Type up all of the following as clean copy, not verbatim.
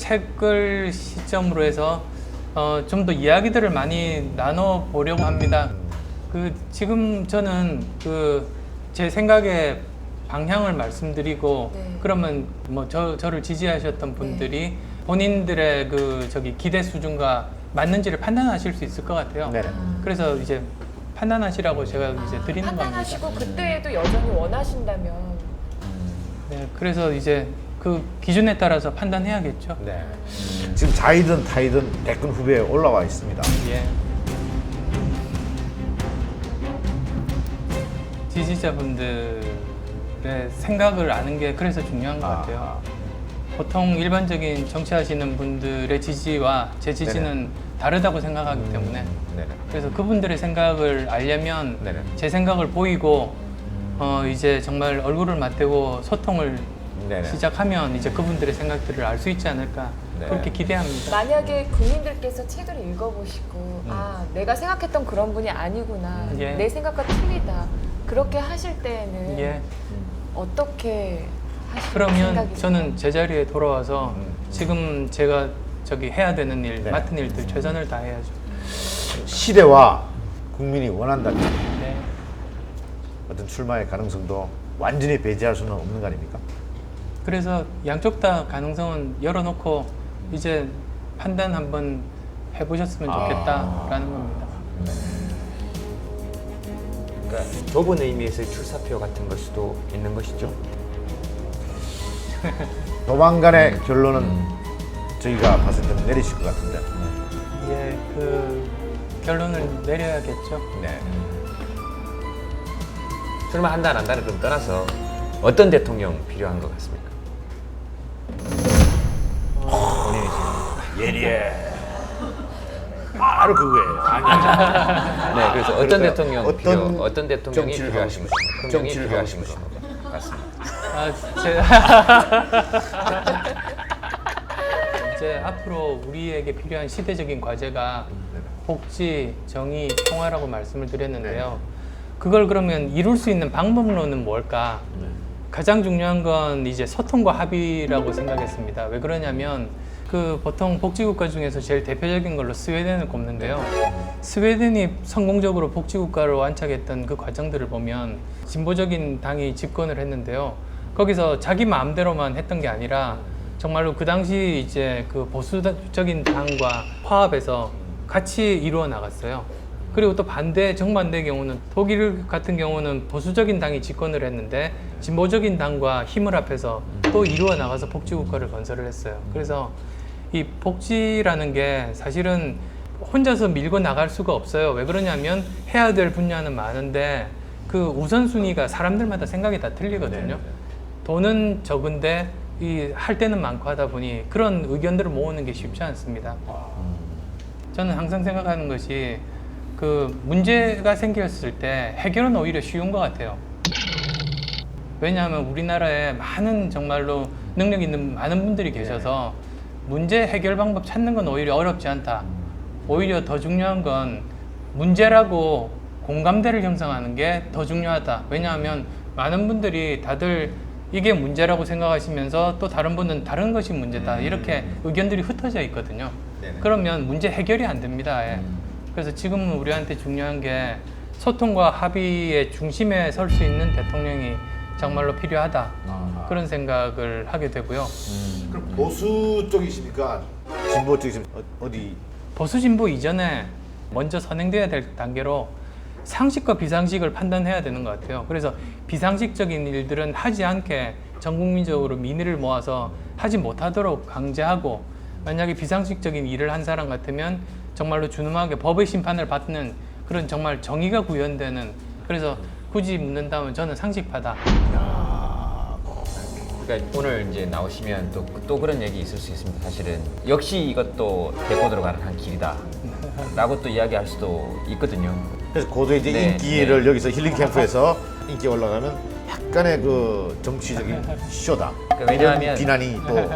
책을 시점으로 해서 좀 더 이야기들을 많이 나눠 보려고 합니다. 지금 저는 제 생각의 방향을 말씀드리고 네. 그러면 뭐 저를 지지하셨던 분들이 본인들의 기대 수준과 맞는지를 판단하실 수 있을 것 같아요. 네네. 그래서 이제 판단하시라고 제가 이제 드리는 겁니다. 판단하시고 그때에도 여전히 원하신다면 네, 그래서 이제 그 기준에 따라서 판단해야겠죠. 네. 지금 자이든 타이든 대권 후보에 올라와 있습니다. 예. 지지자분들의 생각을 아는 게 그래서 중요한 것 같아요. 보통 일반적인 정치하시는 분들의 지지와 제 지지는 다르다고 생각하기 때문에 네네. 그래서 그분들의 생각을 알려면 네네. 제 생각을 보이고 이제 정말 얼굴을 맞대고 소통을 네네. 시작하면 이제 그분들의 생각들을 알 수 있지 않을까 네. 그렇게 기대합니다. 만약에 국민들께서 책을 읽어보시고 내가 생각했던 그런 분이 아니구나 예. 내 생각과 틀리다 그렇게 하실 때에는 예. 어떻게 하실 그러면 생각이세요? 저는 제자리에 돌아와서 지금 제가 해야 되는 일, 네. 맡은 일들 최선을 다해야죠. 시대와 국민이 원한다면 네. 어떤 출마의 가능성도 완전히 배제할 수는 없는 거 아닙니까? 그래서 양쪽 다 가능성은 열어놓고 이제 판단 한번 해보셨으면 좋겠다라는 겁니다. 그러니까 좁은 의미에서의 출사표 같은 걸 수도 있는 것이죠. 조만간의 결론은 저희가 봤을 때는 내리실 것 같은데. 예, 결론을 내려야겠죠. 네. 출마한다 안 한다를 좀 떠나서 어떤 대통령 필요한 것 같습니까? 본인이 지금 예리해. 바로 그거예요. 네, 그래서 어떤 그러니까 대통령 어떤 대통령이 정치를 필요하신 하고 것입니까? 대통령이 정치를 필요하신 하고 것 같습니다. 이제 앞으로 우리에게 필요한 시대적인 과제가 복지, 정의, 평화라고 말씀을 드렸는데요. 그걸 그러면 이룰 수 있는 방법론은 뭘까? 가장 중요한 건 이제 소통과 합의라고 생각했습니다. 왜 그러냐면 보통 복지국가 중에서 제일 대표적인 걸로 스웨덴을 꼽는데요. 스웨덴이 성공적으로 복지국가를 완착했던 그 과정들을 보면 진보적인 당이 집권을 했는데요. 거기서 자기 마음대로만 했던 게 아니라 정말로 그 당시 이제 보수적인 당과 화합해서 같이 이루어 나갔어요. 그리고 또 정반대의 경우는 독일 같은 경우는 보수적인 당이 집권을 했는데 진보적인 당과 힘을 합해서 또 이루어 나가서 복지국가를 건설을 했어요. 그래서 이 복지라는 게 사실은 혼자서 밀고 나갈 수가 없어요. 왜 그러냐면 해야 될 분야는 많은데 그 우선순위가 사람들마다 생각이 다 틀리거든요. 돈은 적은데 할 때는 많고 하다 보니 그런 의견들을 모으는 게 쉽지 않습니다. 저는 항상 생각하는 것이 문제가 생겼을 때 해결은 오히려 쉬운 것 같아요. 왜냐하면 우리나라에 많은 정말로 능력 있는 많은 분들이 계셔서 문제 해결 방법 찾는 건 오히려 어렵지 않다. 오히려 더 중요한 건 문제라고 공감대를 형성하는 게 더 중요하다. 왜냐하면 많은 분들이 다들 이게 문제라고 생각하시면서 또 다른 분은 다른 것이 문제다. 이렇게 의견들이 흩어져 있거든요. 그러면 문제 해결이 안 됩니다. 아예. 그래서 지금은 우리한테 중요한 게 소통과 합의의 중심에 설 수 있는 대통령이 정말로 필요하다. 그런 생각을 하게 되고요. 그럼 보수 쪽이십니까? 진보 쪽이십니까? 어디? 보수 진보 이전에 먼저 선행돼야 될 단계로 상식과 비상식을 판단해야 되는 것 같아요. 그래서 비상식적인 일들은 하지 않게 전 국민적으로 민의를 모아서 하지 못하도록 강제하고, 만약에 비상식적인 일을 한 사람 같으면 정말로 준엄하게 법의 심판을 받는 그런 정말 정의가 구현되는, 그래서 굳이 묻는다면 저는 상식파다. 그러니까 오늘 이제 나오시면 또 그런 얘기 있을 수 있습니다. 사실은 역시 이것도 데리고 들어가는 한 길이다 라고 또 이야기할 수도 있거든요. 그래서 고도의 이제 인기를 여기서 힐링 캠프에서 인기 올라가면 약간의 그 정치적인 쇼다. 그러니까 왜냐하면 이런 비난이 또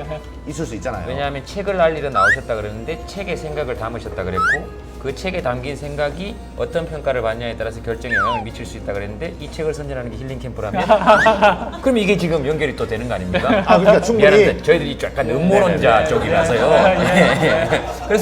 있을 수 있잖아요. 왜냐하면 책을 알리러 나오셨다 그랬는데 책에 생각을 담으셨다 그랬고 그 책에 담긴 생각이 어떤 평가를 받냐에 따라서 결정에 영향을 미칠 수 있다 그랬는데 이 책을 선전하는 게 힐링 캠프라면 그럼 이게 지금 연결이 또 되는 거 아닙니까? 아, 그러니까 충분히 미안합니다. 저희들이 약간 음모론자 네네네. 쪽이라서요. 그래서